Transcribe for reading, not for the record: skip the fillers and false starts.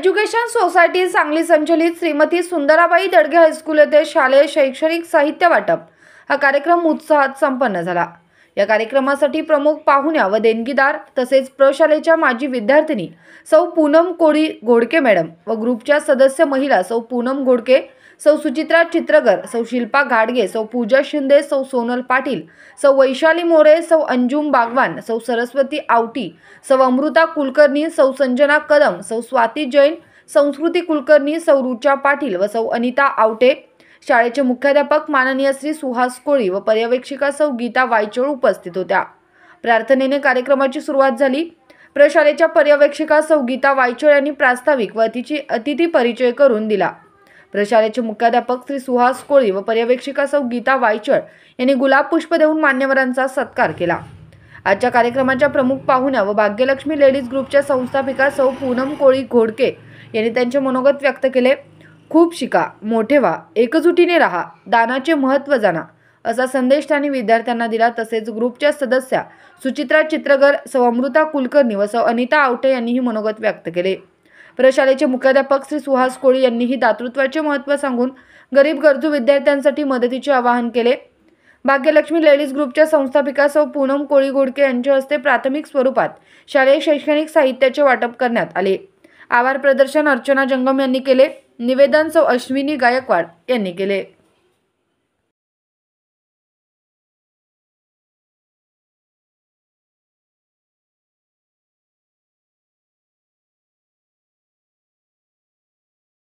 Education society Sangli संचलित Shrimati Sundarabai दडगे high school येथे शालेय शैक्षणिक साहित्य वाटप हा कार्यक्रम उत्साहात संपन्न झाला। या कार्यक्रमासाठी प्रमुख पाहुण्या व देणगीदार तसेच प्रशालेच्या माजी विद्यार्थिनी सौ पूनम कोळी घोडके मॅडम व ग्रुपच्या सदस्य महिला सौ पूनम घोडके, सौ सुचित्रा चित्रगर, सौ शिल्पा घाडगे, सौ पूजा शिंदे, सौ सोनल पाटील, सौ वैशाली मोरे, सौ अंजुम बागवान, सौ सरस्वती आवटी, सौ अमृता कुलकर्णी, सौ संजना कदम, सौ स्वाती जैन, संस्कृती कुलकर्णी, सौ रुचा पाटील व सौ अनिता आवटे, शाळेचे मुख्याध्यापक माननीय श्री सुहास कोळी व पर्यवेक्षिका सौ गीता वायचोळ उपस्थित होत्या। प्रार्थनेने कार्यक्रमाची सुरुवात झाली। प्रशालेच्या पर्यवेक्षिका सौ गीता वायचोळ यांनी प्रास्ताविक व अतिथी परिचय करून दिला। प्रशालेचे मुख्याध्यापक श्री सुहास कोळी व पर्यवेक्षिका सौ गीता वायचळ यांनी गुलाब पुष्प देऊन मान्यवरांचा सत्कार केला। आजच्या कार्यक्रमाच्या प्रमुख पाहुण्या व भाग्यलक्ष्मी लेडीज ग्रुपच्या संस्थापिका सौ पूनम कोळी घोडके यांनी त्यांचे मनोगत व्यक्त केले। खूप शिका, मोठे व्हा, एकजुटीने राहा, दानाचे महत्त्व जाणा असा संदेश त्यांनी विद्यार्थ्यांना दिला। तसेच ग्रुपच्या सदस्या सुचित्रा चित्रगर, सौ अमृता कुलकर्णी व सौ अनिता आवटे यांनीही मनोगत व्यक्त केले। प्रशालेचे मुख्याध्यापक श्री सुहास कोळी यांनीही दातृत्वाचे महत्त्व सांगून गरीब गरजू विद्यार्थ्यांसाठी मदतीचे आवाहन केले। भाग्यलक्ष्मी लेडीज ग्रुपच्या संस्थापिका सौ पूनम कोळी घोडके यांच्या हस्ते प्राथमिक स्वरूपात शालेय शैक्षणिक साहित्याचे वाटप करण्यात आले। आभार प्रदर्शन अर्चना जंगम यांनी केले। निवेदन सौ अश्विनी गायकवाड यांनी केले।